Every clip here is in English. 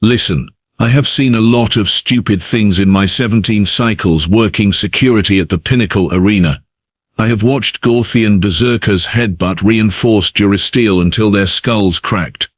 Listen, I have seen a lot of stupid things in my 17 cycles working security at the Pinnacle Arena. I have watched Gorthian berserkers headbutt reinforced durasteel until their skulls cracked.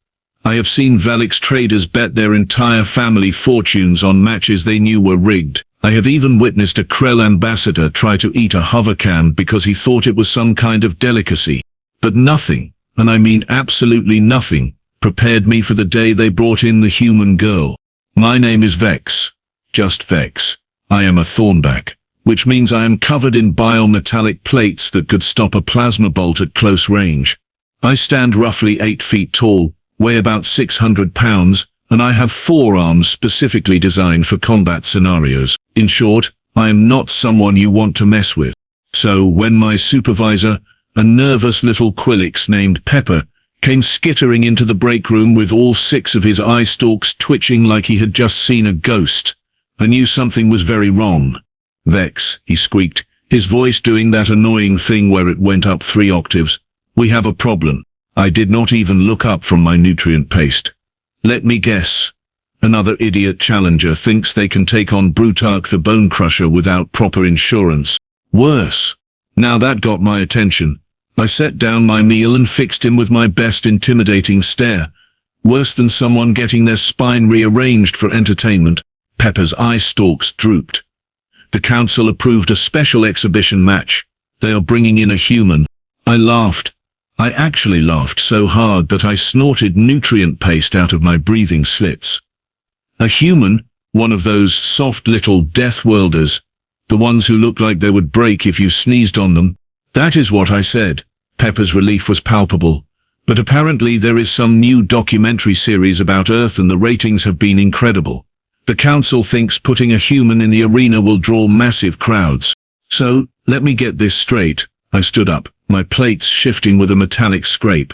I have seen Valix traders bet their entire family fortunes on matches they knew were rigged. I have even witnessed a Krell ambassador try to eat a hovercam because he thought it was some kind of delicacy. But nothing, and I mean absolutely nothing, prepared me for the day they brought in the human girl. My name is Vex. Just Vex. I am a Thornback, which means I am covered in biometallic plates that could stop a plasma bolt at close range. I stand roughly 8 feet tall, weigh about 600 pounds, and I have 4 arms specifically designed for combat scenarios. In short, I am not someone you want to mess with. So when my supervisor, a nervous little Quillix named Pepper, came skittering into the break room with all 6 of his eye stalks twitching like he had just seen a ghost, I knew something was very wrong. "Vex," he squeaked, his voice doing that annoying thing where it went up 3 octaves. "We have a problem." I did not even look up from my nutrient paste. Let me guess. Another idiot challenger thinks they can take on Brutark the Bone Crusher without proper insurance. Worse. Now that got my attention. I set down my meal and fixed him with my best intimidating stare. Worse than someone getting their spine rearranged for entertainment. Pepper's eye stalks drooped. The council approved a special exhibition match. They are bringing in a human. I laughed. I actually laughed so hard that I snorted nutrient paste out of my breathing slits. A human, one of those soft little Deathworlders, the ones who look like they would break if you sneezed on them. That is what I said. Pepper's relief was palpable. But apparently there is some new documentary series about Earth and the ratings have been incredible. The council thinks putting a human in the arena will draw massive crowds. So, let me get this straight. I stood up, my plates shifting with a metallic scrape.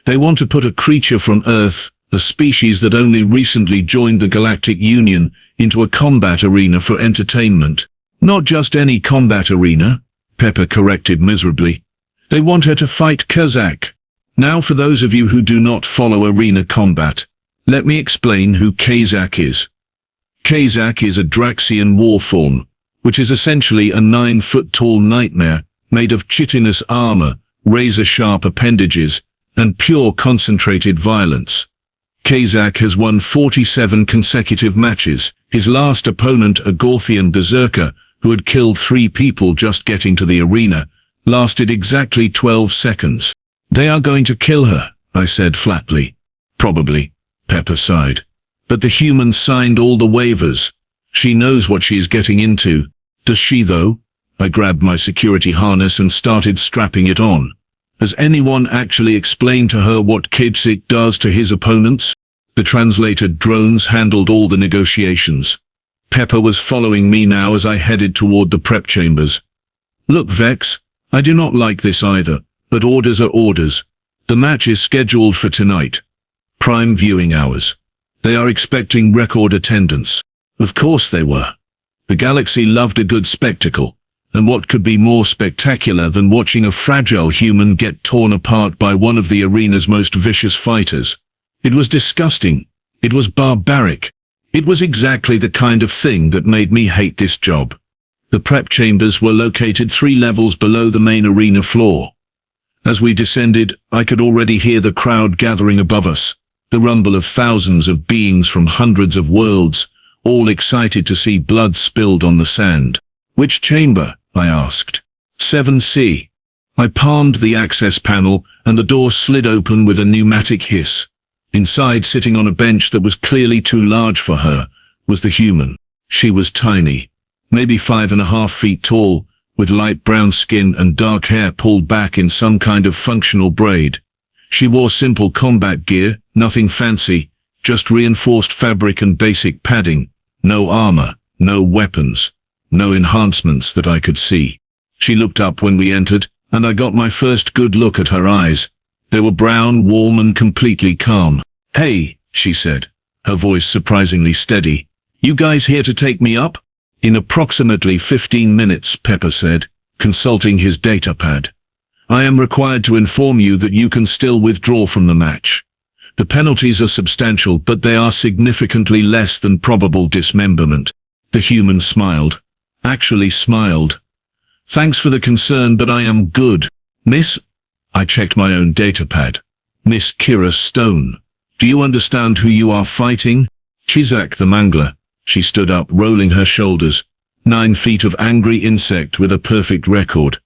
They want to put a creature from Earth, a species that only recently joined the Galactic Union, into a combat arena for entertainment. Not just any combat arena, Pepper corrected miserably. They want her to fight Kzzak. Now for those of you who do not follow arena combat, let me explain who Kzzak is. Kzzak is a Draxian war form, which is essentially a 9-foot-tall nightmare, made of chitinous armor, razor-sharp appendages, and pure concentrated violence. Kzzak has won 47 consecutive matches, his last opponent, a Gorthian berserker, who had killed 3 people just getting to the arena, lasted exactly 12 seconds. They are going to kill her, I said flatly. Probably, Pepper sighed. But the human signed all the waivers. She knows what she is getting into. Does she though? I grabbed my security harness and started strapping it on. Has anyone actually explained to her what Kzzak does to his opponents? The translated drones handled all the negotiations. Pepper was following me now as I headed toward the prep chambers. Look, Vex, I do not like this either, but orders are orders. The match is scheduled for tonight. Prime viewing hours. They are expecting record attendance. Of course they were. The galaxy loved a good spectacle. And what could be more spectacular than watching a fragile human get torn apart by one of the arena's most vicious fighters? It was disgusting. It was barbaric. It was exactly the kind of thing that made me hate this job. The prep chambers were located 3 levels below the main arena floor. As we descended, I could already hear the crowd gathering above us, the rumble of thousands of beings from hundreds of worlds, all excited to see blood spilled on the sand. Which chamber? I asked. 7C. I palmed the access panel, and the door slid open with a pneumatic hiss. Inside, sitting on a bench that was clearly too large for her, was the human. She was tiny, maybe 5.5 feet tall, with light brown skin and dark hair pulled back in some kind of functional braid. She wore simple combat gear, nothing fancy, just reinforced fabric and basic padding. No armor, no weapons. No enhancements that I could see. She looked up when we entered, and I got my first good look at her eyes. They were brown, warm, and completely calm. "Hey," she said, her voice surprisingly steady. "You guys here to take me up?" "In approximately 15 minutes, Pepper said, consulting his datapad. "I am required to inform you that you can still withdraw from the match. The penalties are substantial, but they are significantly less than probable dismemberment. The human smiled. Actually smiled. Thanks for the concern, but I am good. Miss? I checked my own datapad. Miss Kira Stone. Do you understand who you are fighting? Kzzak the Mangler. She stood up, rolling her shoulders. 9 feet of angry insect with a perfect record.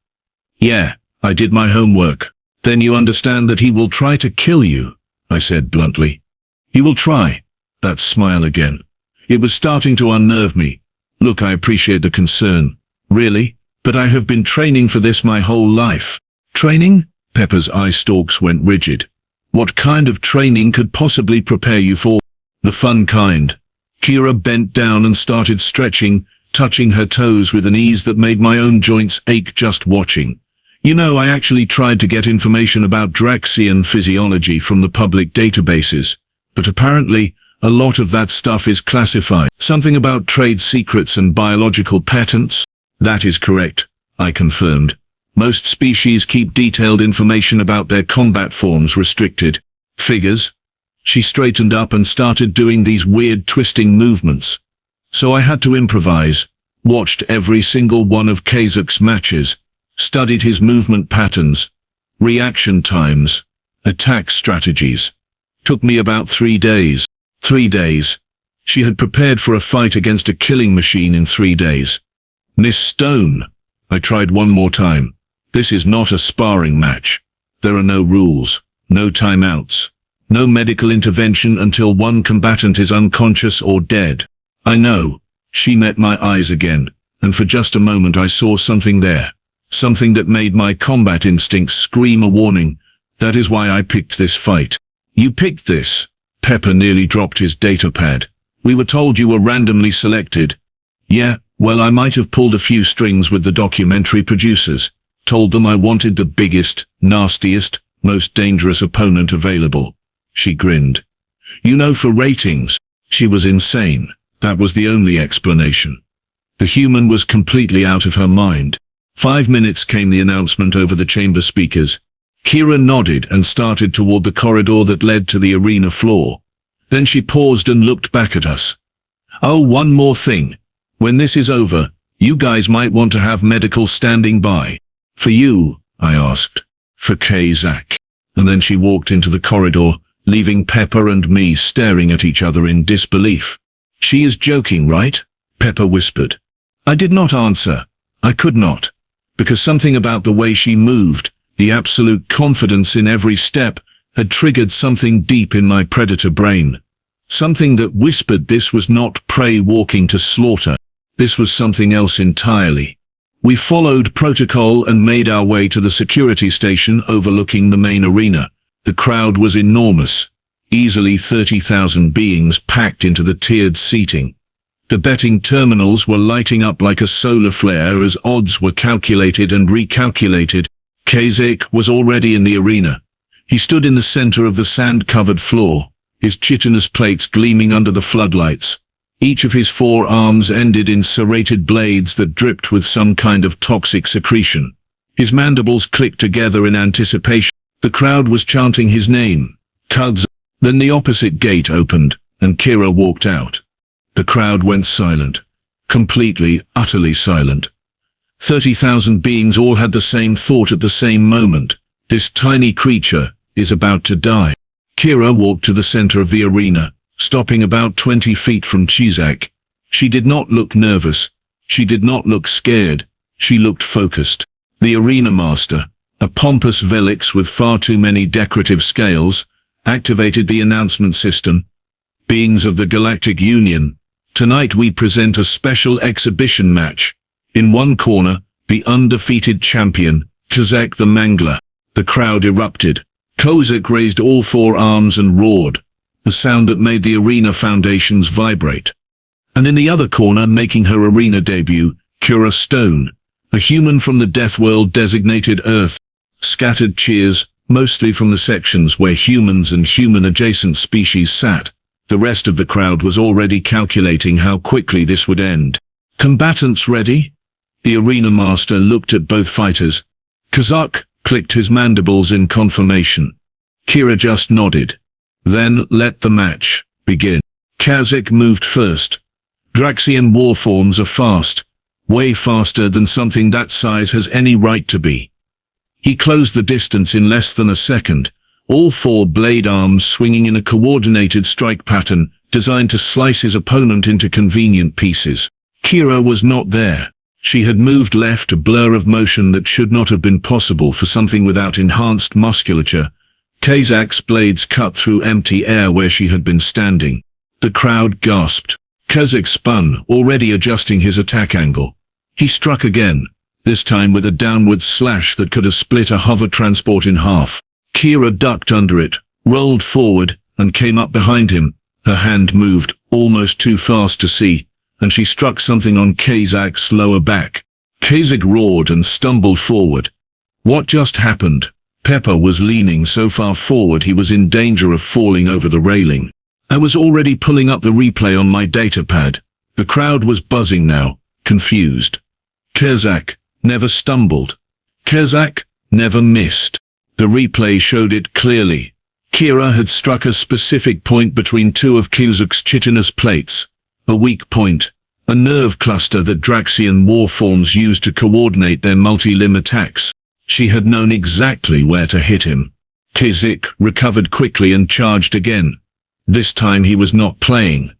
Yeah, I did my homework. Then you understand that he will try to kill you, I said bluntly. He will try. That smile again. It was starting to unnerve me. Look, I appreciate the concern. Really? But I have been training for this my whole life. Training? Pepper's eye stalks went rigid. What kind of training could possibly prepare you for the fun kind? Kira bent down and started stretching, touching her toes with an ease that made my own joints ache just watching. You know, I actually tried to get information about Draxian physiology from the public databases, but apparently, a lot of that stuff is classified. Something about trade secrets and biological patents? That is correct, I confirmed. Most species keep detailed information about their combat forms restricted. Figures? She straightened up and started doing these weird twisting movements. So I had to improvise, watched every single one of Kzzak's matches, studied his movement patterns, reaction times, attack strategies. Took me about 3 days. 3 days. She had prepared for a fight against a killing machine in 3 days. Miss Stone. I tried one more time. This is not a sparring match. There are no rules, no timeouts, no medical intervention until one combatant is unconscious or dead. I know. She met my eyes again, and for just a moment I saw something there. Something that made my combat instincts scream a warning. That is why I picked this fight. You picked this? Pepper nearly dropped his datapad. We were told you were randomly selected. Yeah, well, I might have pulled a few strings with the documentary producers. Told them I wanted the biggest, nastiest, most dangerous opponent available. She grinned. You know, for ratings, she was insane. That was the only explanation. The human was completely out of her mind. 5 minutes came the announcement over the chamber speakers. Kira nodded and started toward the corridor that led to the arena floor. Then she paused and looked back at us. Oh, one more thing. When this is over, you guys might want to have medical standing by. For you, I asked. For Kzzak. And then she walked into the corridor, leaving Pepper and me staring at each other in disbelief. She is joking, right? Pepper whispered. I did not answer. I could not. Because something about the way she moved, the absolute confidence in every step, had triggered something deep in my predator brain. Something that whispered this was not prey walking to slaughter. This was something else entirely. We followed protocol and made our way to the security station overlooking the main arena. The crowd was enormous. Easily 30,000 beings packed into the tiered seating. The betting terminals were lighting up like a solar flare as odds were calculated and recalculated. Kzzak was already in the arena. He stood in the center of the sand-covered floor, his chitinous plates gleaming under the floodlights. Each of his 4 arms ended in serrated blades that dripped with some kind of toxic secretion. His mandibles clicked together in anticipation. The crowd was chanting his name, Kzzak. Then the opposite gate opened, and Kira walked out. The crowd went silent. Completely, utterly silent. 30,000 beings all had the same thought at the same moment. This tiny creature is about to die. Kira walked to the center of the arena, stopping about 20 feet from Kzzak. She did not look nervous. She did not look scared. She looked focused. The arena master, a pompous Velix with far too many decorative scales, activated the announcement system. Beings of the Galactic Union, tonight we present a special exhibition match. In one corner, the undefeated champion, Kzzak the Mangler. The crowd erupted. Kzzak raised all 4 arms and roared, the sound that made the arena foundations vibrate. And in the other corner, making her arena debut, Kira Stone, a human from the Deathworld designated Earth. Scattered cheers, mostly from the sections where humans and human-adjacent species sat. The rest of the crowd was already calculating how quickly this would end. Combatants ready? The arena master looked at both fighters. Kzzak clicked his mandibles in confirmation. Kira just nodded. Then let the match begin. Kzzak moved first. Draxian warforms are fast, way faster than something that size has any right to be. He closed the distance in less than a second, all four blade arms swinging in a coordinated strike pattern designed to slice his opponent into convenient pieces. Kira was not there. She had moved left, a blur of motion that should not have been possible for something without enhanced musculature. Kzzak's blades cut through empty air where she had been standing. The crowd gasped. Kzzak spun, already adjusting his attack angle. He struck again, this time with a downward slash that could have split a hover transport in half. Kira ducked under it, rolled forward, and came up behind him. Her hand moved, almost too fast to see, and she struck something on Kzzak's lower back. Kzzak roared and stumbled forward. What just happened? Pepper was leaning so far forward he was in danger of falling over the railing. I was already pulling up the replay on my datapad. The crowd was buzzing now, confused. Kzzak never stumbled. Kzzak never missed. The replay showed it clearly. Kira had struck a specific point between two of Kzzak's chitinous plates. A weak point, a nerve cluster that Draxian warforms used to coordinate their multi-limb attacks. She had known exactly where to hit him. Kzzak recovered quickly and charged again. This time he was not playing.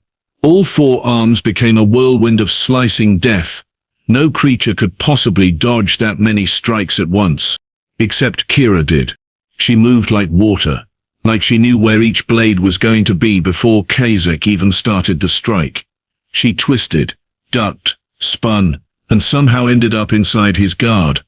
All four arms became a whirlwind of slicing death. No creature could possibly dodge that many strikes at once. Except Kira did. She moved like water, like she knew where each blade was going to be before Kzzak even started the strike. She twisted, ducked, spun, and somehow ended up inside his guard.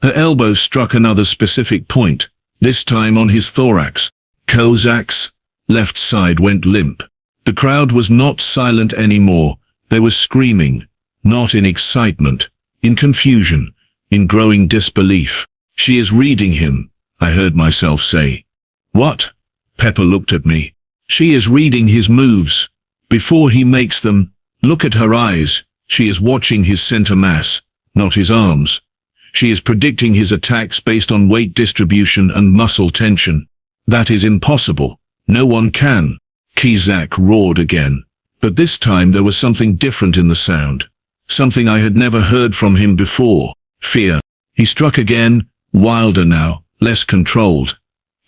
Her elbow struck another specific point, this time on his thorax. Kzzak's left side went limp. The crowd was not silent anymore. They were screaming, not in excitement, in confusion, in growing disbelief. She is reading him, I heard myself say. What? Pepper looked at me. She is reading his moves. Before he makes them, look at her eyes. She is watching his center mass, not his arms. She is predicting his attacks based on weight distribution and muscle tension. That is impossible. No one can. Kzzak roared again. But this time there was something different in the sound. Something I had never heard from him before. Fear. He struck again, wilder now, less controlled.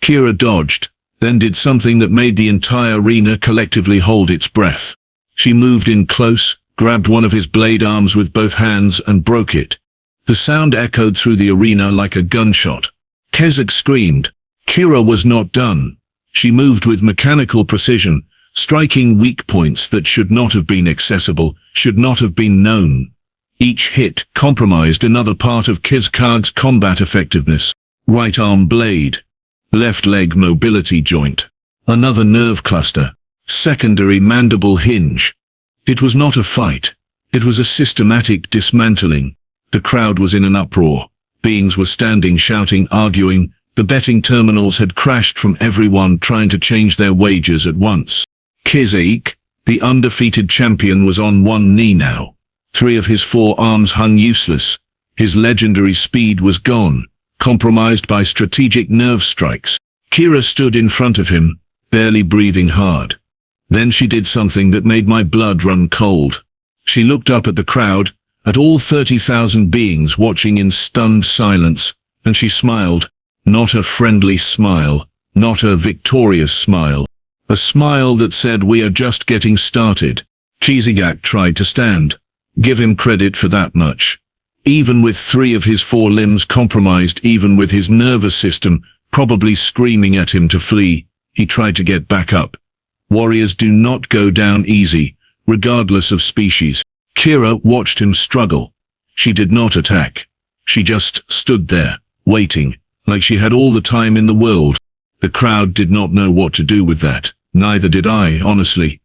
Kira dodged, then did something that made the entire arena collectively hold its breath. She moved in close, grabbed one of his blade arms with both hands and broke it. The sound echoed through the arena like a gunshot. Kzzak screamed. Kira was not done. She moved with mechanical precision, striking weak points that should not have been accessible, should not have been known. Each hit compromised another part of Kzzak's combat effectiveness. Right arm blade. Left leg mobility joint. Another nerve cluster. Secondary mandible hinge. It was not a fight. It was a systematic dismantling. The crowd was in an uproar. Beings were standing, shouting, arguing. The betting terminals had crashed from everyone trying to change their wagers at once. Kzzak, the undefeated champion, was on one knee now. 3 of his 4 arms hung useless. His legendary speed was gone, compromised by strategic nerve strikes. Kira stood in front of him, barely breathing hard. Then she did something that made my blood run cold. She looked up at the crowd, at all 30,000 beings watching in stunned silence, and she smiled. Not a friendly smile, not a victorious smile. A smile that said, "We are just getting started." Kzzak tried to stand. Give him credit for that much. Even with 3 of his 4 limbs compromised, even with his nervous system probably screaming at him to flee, he tried to get back up. Warriors do not go down easy, regardless of species. Kira watched him struggle. She did not attack. She just stood there, waiting, like she had all the time in the world. The crowd did not know what to do with that. Neither did I, honestly.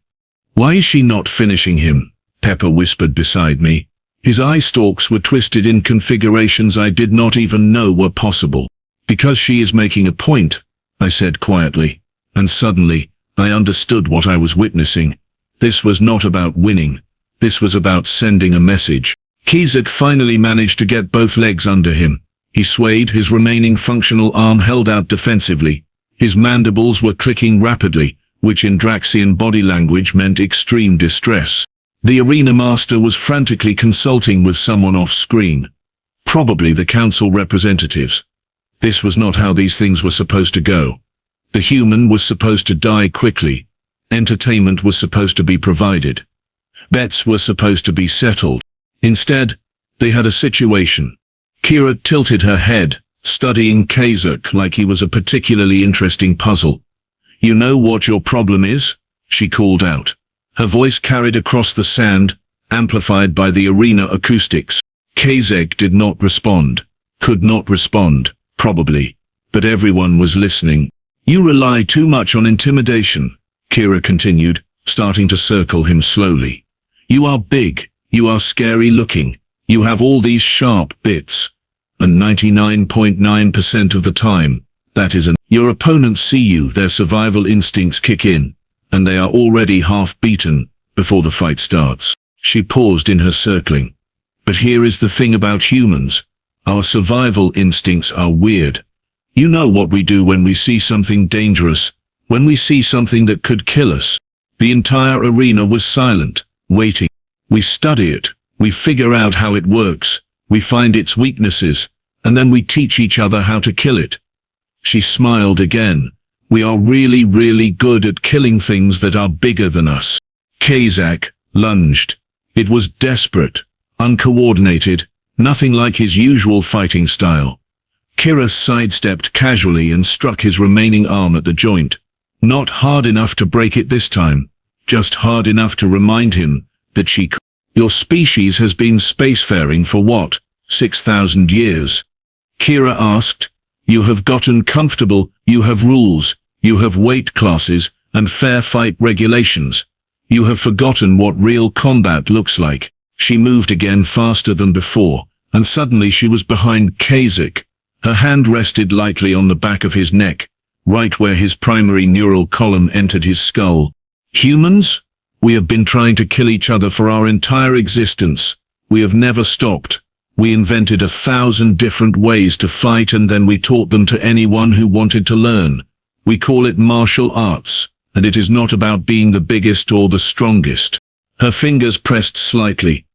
"Why is she not finishing him?" Pepper whispered beside me. His eye stalks were twisted in configurations I did not even know were possible. "Because she is making a point," I said quietly. And suddenly, I understood what I was witnessing. This was not about winning. This was about sending a message. Kzzak finally managed to get both legs under him. He swayed, his remaining functional arm held out defensively. His mandibles were clicking rapidly, which in Draxian body language meant extreme distress. The arena master was frantically consulting with someone off-screen. Probably the council representatives. This was not how these things were supposed to go. The human was supposed to die quickly. Entertainment was supposed to be provided. Bets were supposed to be settled. Instead, they had a situation. Kira tilted her head, studying Kzzak like he was a particularly interesting puzzle. "You know what your problem is?" she called out. Her voice carried across the sand, amplified by the arena acoustics. Kzzak did not respond. Could not respond, probably. But everyone was listening. "You rely too much on intimidation," Kira continued, starting to circle him slowly. "You are big, you are scary looking, you have all these sharp bits. And 99.9% of the time, that is your opponents see you, their survival instincts kick in, and they are already half beaten before the fight starts." She paused in her circling. "But here is the thing about humans. Our survival instincts are weird. You know what we do when we see something dangerous, when we see something that could kill us." The entire arena was silent, waiting. "We study it, we figure out how it works, we find its weaknesses, and then we teach each other how to kill it." She smiled again. "We are really, really good at killing things that are bigger than us." Kzzak lunged. It was desperate, uncoordinated, nothing like his usual fighting style. Kira sidestepped casually and struck his remaining arm at the joint. Not hard enough to break it this time, just hard enough to remind him that she could. "Your species has been spacefaring for what, 6,000 years?" Kira asked. "You have gotten comfortable, you have rules, you have weight classes, and fair fight regulations. You have forgotten what real combat looks like." She moved again faster than before, and suddenly she was behind Kzzak. Her hand rested lightly on the back of his neck, right where his primary neural column entered his skull. "Humans? We have been trying to kill each other for our entire existence. We have never stopped. We invented 1,000 different ways to fight, and then we taught them to anyone who wanted to learn. We call it martial arts, and it is not about being the biggest or the strongest." Her fingers pressed slightly.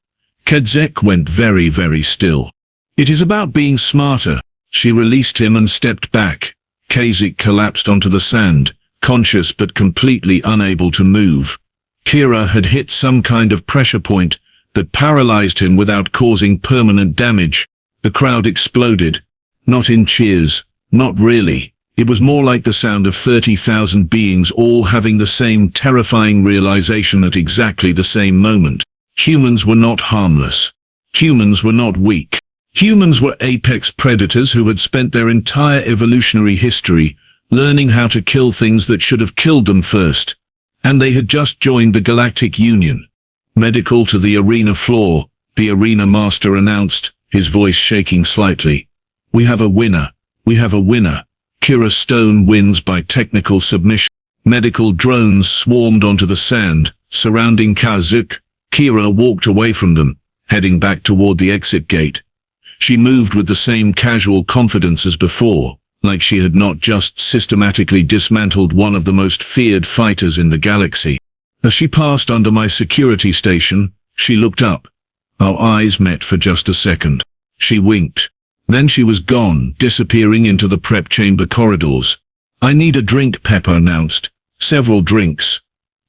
Kzzak went very, very still. "It is about being smarter." She released him and stepped back. Kzzak collapsed onto the sand, conscious but completely unable to move. Kira had hit some kind of pressure point that paralyzed him without causing permanent damage. The crowd exploded. Not in cheers, not really. It was more like the sound of 30,000 beings all having the same terrifying realization at exactly the same moment. Humans were not harmless. Humans were not weak. Humans were apex predators who had spent their entire evolutionary history learning how to kill things that should have killed them first. And they had just joined the Galactic Union. Medical to the arena floor, the arena master announced, his voice shaking slightly. "We have a winner. We have a winner. Kira Stone wins by technical submission." Medical drones swarmed onto the sand, surrounding Kzzak. Kira walked away from them, heading back toward the exit gate. She moved with the same casual confidence as before, like she had not just systematically dismantled one of the most feared fighters in the galaxy. As she passed under my security station, she looked up. Our eyes met for just a second. She winked. Then she was gone, disappearing into the prep chamber corridors. "I need a drink," Pepper announced. "Several drinks.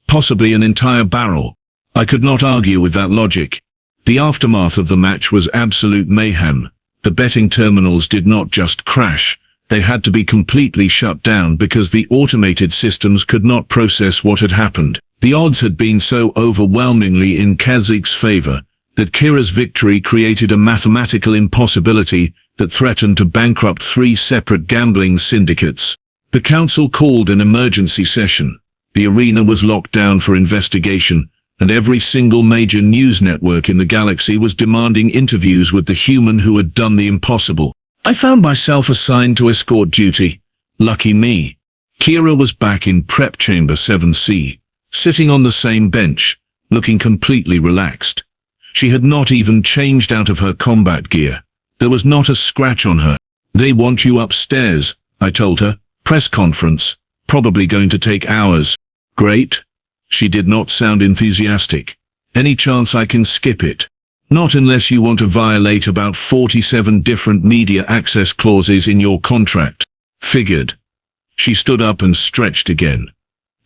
Possibly an entire barrel." I could not argue with that logic. The aftermath of the match was absolute mayhem. The betting terminals did not just crash. They had to be completely shut down because the automated systems could not process what had happened. The odds had been so overwhelmingly in Kzzak's favor that Kira's victory created a mathematical impossibility that threatened to bankrupt 3 separate gambling syndicates. The council called an emergency session. The arena was locked down for investigation, and every single major news network in the galaxy was demanding interviews with the human who had done the impossible. I found myself assigned to escort duty. Lucky me. Kira was back in Prep Chamber 7C, sitting on the same bench, looking completely relaxed. She had not even changed out of her combat gear. There was not a scratch on her. "They want you upstairs," I told her, Press conference. Probably going to take hours. Great. She did not sound enthusiastic. Any chance I can skip it? Not unless you want to violate about 47 different media access clauses in your contract. Figured. She stood up and stretched again.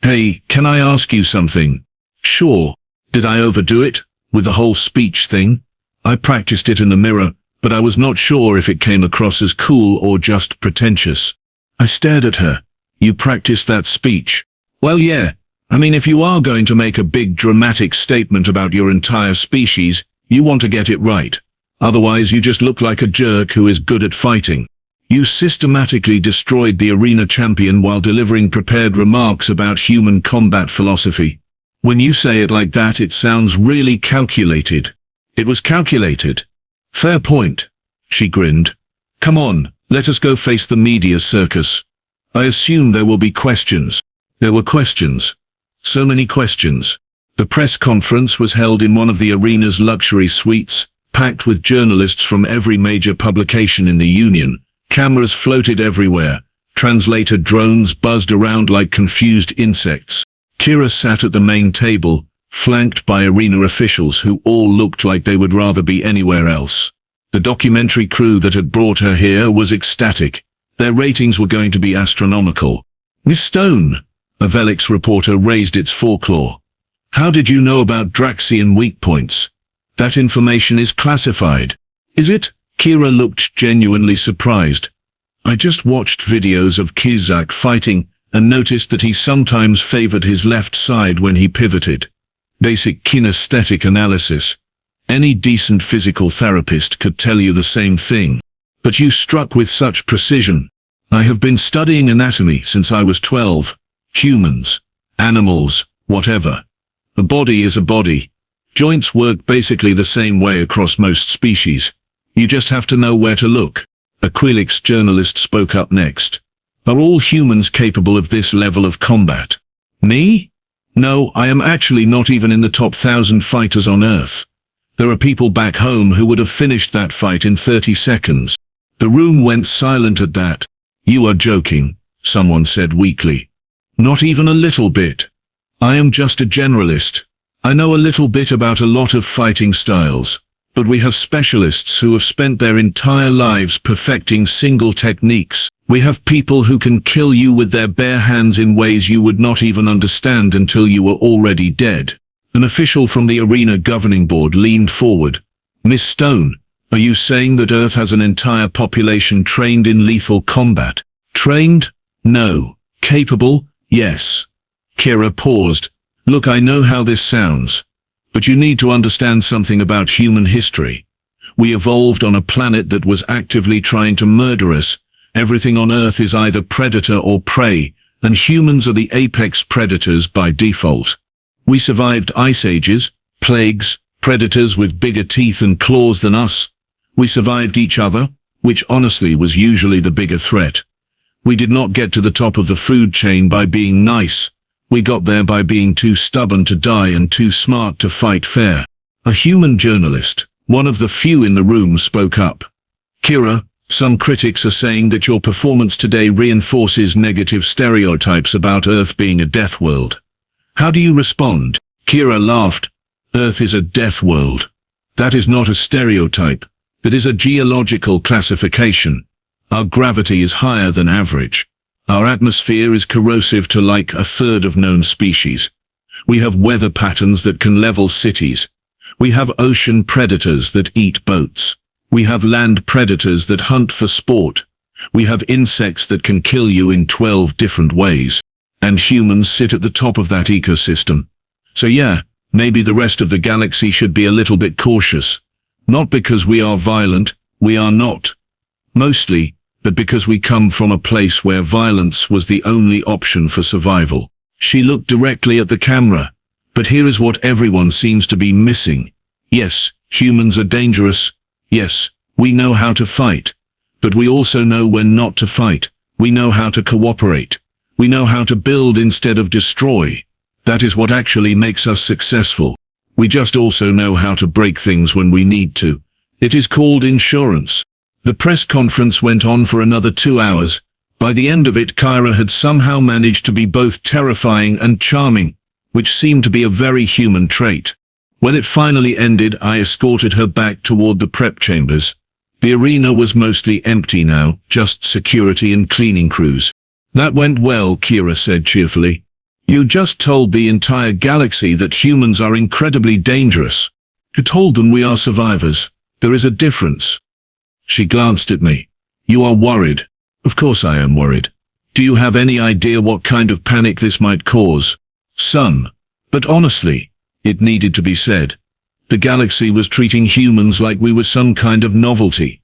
Hey, can I ask you something? Sure. Did I overdo it with the whole speech thing? I practiced it in the mirror, but I was not sure if it came across as cool or just pretentious. I stared at her. You practiced that speech? Well, yeah. I mean, if you are going to make a big dramatic statement about your entire species, you want to get it right. Otherwise, you just look like a jerk who is good at fighting. You systematically destroyed the arena champion while delivering prepared remarks about human combat philosophy. When you say it like that, it sounds really calculated. It was calculated. Fair point. She grinned. Come on, let us go face the media circus. I assume there will be questions. There were questions. So many questions. The press conference was held in one of the arena's luxury suites, packed with journalists from every major publication in the Union. Cameras floated everywhere. Translator drones buzzed around like confused insects. Kira sat at the main table, flanked by arena officials who all looked like they would rather be anywhere else. The documentary crew that had brought her here was ecstatic. Their ratings were going to be astronomical. Miss Stone, a Velix reporter raised its foreclaw. How did you know about Draxian weak points? That information is classified. Is it? Kira looked genuinely surprised. I just watched videos of Kzzak fighting and noticed that he sometimes favored his left side when he pivoted. Basic kinesthetic analysis. Any decent physical therapist could tell you the same thing. But you struck with such precision. I have been studying anatomy since I was 12. Humans, animals, whatever. A body is a body. Joints work basically the same way across most species. You just have to know where to look. A Quilix journalist spoke up next. Are all humans capable of this level of combat? Me? No, I am actually not even in the top 1,000 fighters on Earth. There are people back home who would have finished that fight in 30 seconds. The room went silent at that. You are joking, someone said weakly. Not even a little bit. I am just a generalist. I know a little bit about a lot of fighting styles. But we have specialists who have spent their entire lives perfecting single techniques. We have people who can kill you with their bare hands in ways you would not even understand until you were already dead. An official from the arena governing board leaned forward. Miss Stone, are you saying that Earth has an entire population trained in lethal combat? Trained? No. Capable? Yes. Kira paused. Look, I know how this sounds. But you need to understand something about human history. We evolved on a planet that was actively trying to murder us. Everything on Earth is either predator or prey, and humans are the apex predators by default. We survived ice ages, plagues, predators with bigger teeth and claws than us. We survived each other, which honestly was usually the bigger threat. We did not get to the top of the food chain by being nice. We got there by being too stubborn to die and too smart to fight fair. A human journalist, one of the few in the room, spoke up. Kira, some critics are saying that your performance today reinforces negative stereotypes about Earth being a death world. How do you respond? Kira laughed. Earth is a death world. That is not a stereotype. It is a geological classification. Our gravity is higher than average. Our atmosphere is corrosive to like a third of known species. We have weather patterns that can level cities. We have ocean predators that eat boats. We have land predators that hunt for sport. We have insects that can kill you in 12 different ways. And humans sit at the top of that ecosystem. So yeah, maybe the rest of the galaxy should be a little bit cautious. Not because we are violent, we are not. Mostly, but because we come from a place where violence was the only option for survival. She looked directly at the camera. But here is what everyone seems to be missing. Yes, humans are dangerous. Yes, we know how to fight. But we also know when not to fight. We know how to cooperate. We know how to build instead of destroy. That is what actually makes us successful. We just also know how to break things when we need to. It is called insurance. The press conference went on for another 2 hours. By the end of it, Kira had somehow managed to be both terrifying and charming, which seemed to be a very human trait. When it finally ended, I escorted her back toward the prep chambers. The arena was mostly empty now, just security and cleaning crews. That went well, Kira said cheerfully. You just told the entire galaxy that humans are incredibly dangerous. You told them we are survivors. There is a difference. She glanced at me. You are worried. Of course I am worried. Do you have any idea what kind of panic this might cause? Some. But honestly, it needed to be said. The galaxy was treating humans like we were some kind of novelty.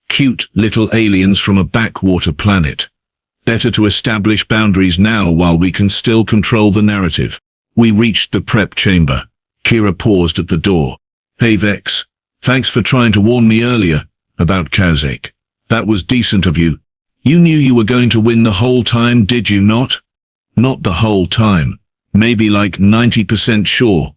Cute little aliens from a backwater planet. Better to establish boundaries now while we can still control the narrative. We reached the prep chamber. Kira paused at the door. Hey Vex, thanks for trying to warn me earlier about Kzzak. That was decent of you. You knew you were going to win the whole time, did you not? Not the whole time. Maybe like 90% sure.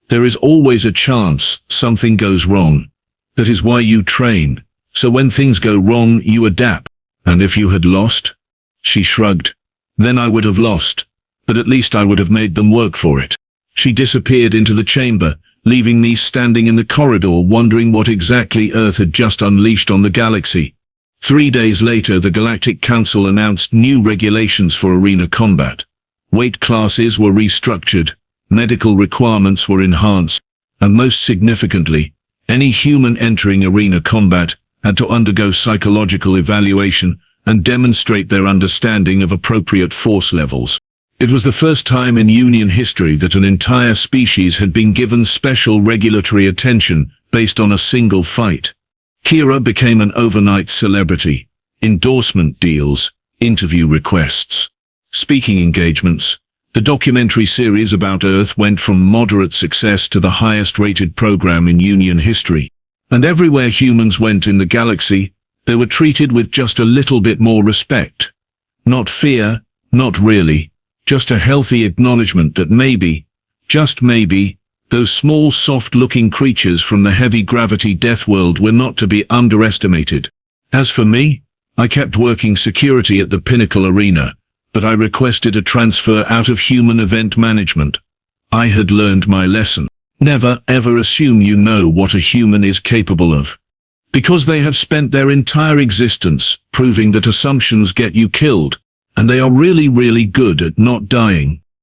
There is always a chance something goes wrong. That is why you train. So when things go wrong, you adapt. And if you had lost? She shrugged. Then I would have lost. But at least I would have made them work for it. She disappeared into the chamber, leaving me standing in the corridor wondering what exactly Earth had just unleashed on the galaxy. 3 days later, the Galactic Council announced new regulations for arena combat. Weight classes were restructured, medical requirements were enhanced, and most significantly, any human entering arena combat had to undergo psychological evaluation and demonstrate their understanding of appropriate force levels. It was the first time in Union history that an entire species had been given special regulatory attention based on a single fight. Kira became an overnight celebrity. Endorsement deals, interview requests, speaking engagements. The documentary series about Earth went from moderate success to the highest-rated program in Union history. And everywhere humans went in the galaxy, they were treated with just a little bit more respect. Not fear, not really, just a healthy acknowledgement that maybe, just maybe, those small soft-looking creatures from the heavy-gravity Deathworld were not to be underestimated. As for me, I kept working security at the Pinnacle Arena, but I requested a transfer out of human event management. I had learned my lesson. Never ever assume you know what a human is capable of. Because they have spent their entire existence proving that assumptions get you killed, and they are really, really good at not dying.